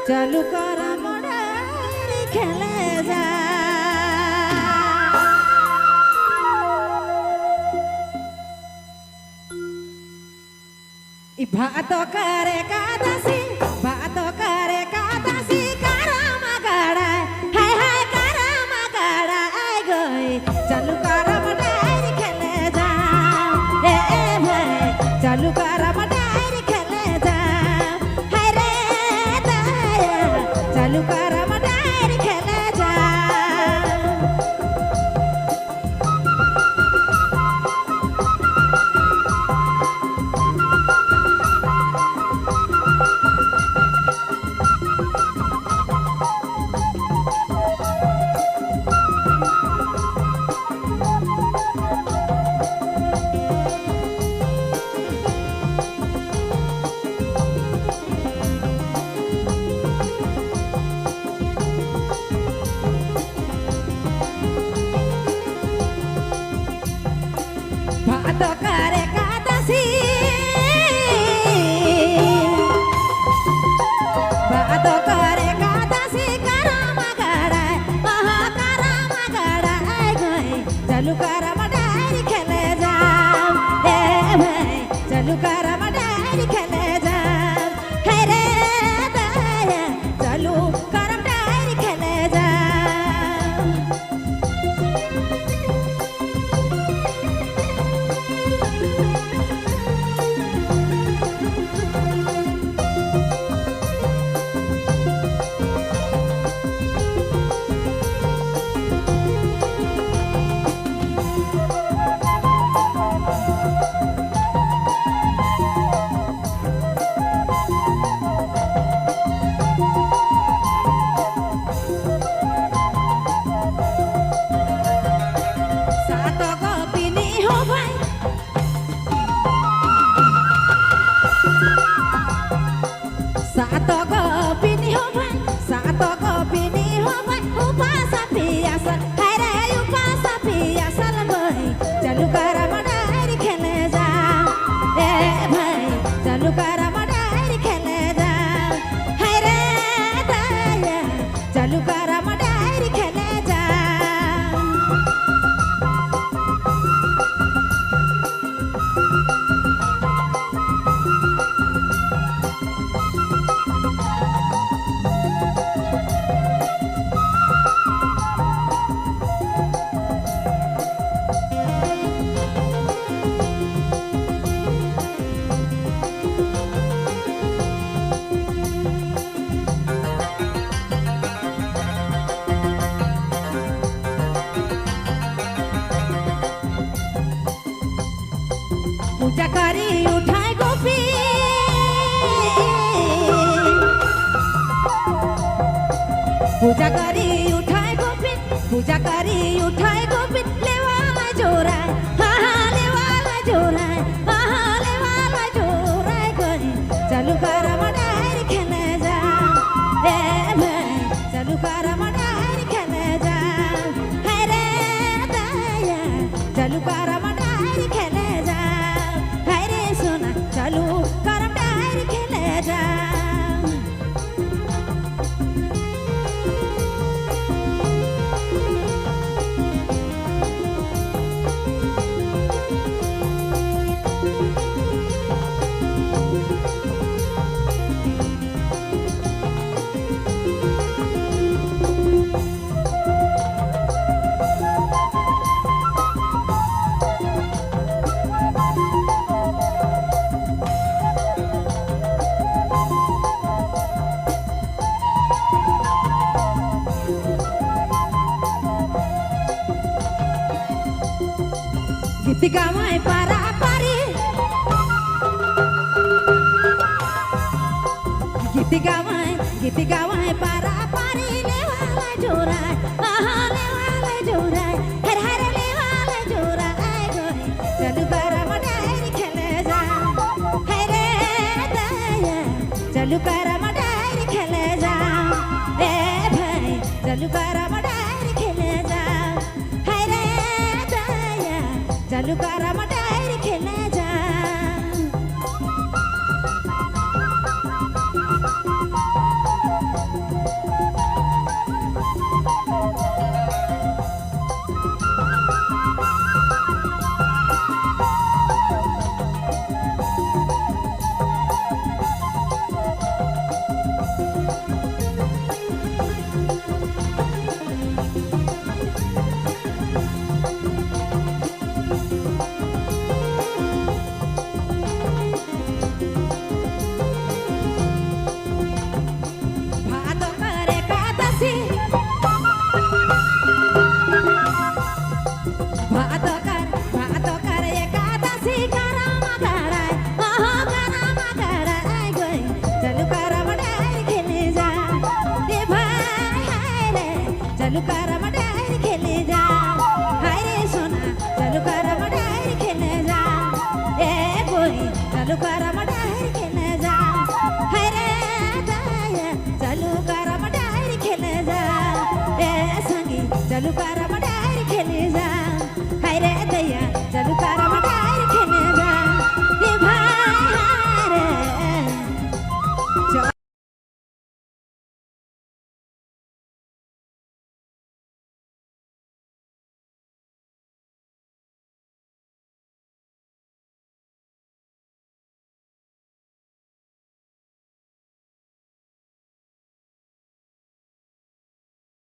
চালু করা মোড়াই খেলে যা ভাত করে কাদাসি ভাত করে কাদাসি কারামা গাড়ায় হায় হায় কারামা গাড়ায় গই চালু করা মোড়াই খেলে যা এ ভাই চালু করা মোড়াই খেলে যা হায় রে দয়া চালু করা মোড়াই খেলে যা ভাত করে কাদাসি ভাত করে কাদাসি কারামা গাড়ায় আহা কারামা গাড়ায় গই চালু কারামা ডাইরি খেলে যাও এ ভাই চালু কারামা ডাইরি খেলে যাও হায় রে দয়া চালু কারাম ডাইরি খেলে যাও Sato gopini ho bhai sato gopini ho bhai upasa piyasal hai re upasa piyasal bhai chalu kara madairi khele ja e bhai chalu kara madairi khele ja hai re daya chalu kara madairi khele ja पूजा करी उठाए गोपी पूजा करी उठाए गोपी पूजा करी उठाए गोपी लेवाला जोराय हा हा लेवाला जोराय हा हा लेवाला जोराय गई चालू करा मडारी खेले जा ए भाई चालू करा मडारी खेले जा हाय रे दया चालू करा मडारी खेले जा चालू करम डायरी खेले जा giti gamai para pari giti gamai para pari lewala jorai aha lewala jorai har har lewala jorai goi chalu kara madairi khele ja hai re daya chalu kara madairi khele ja e bhai chalu kara madairi khele ja hai re daya chalu kara madairi khele ja डायर खेले जा हाय रे दाया चलू करम Dyer खेले जा ए संगी चलू करम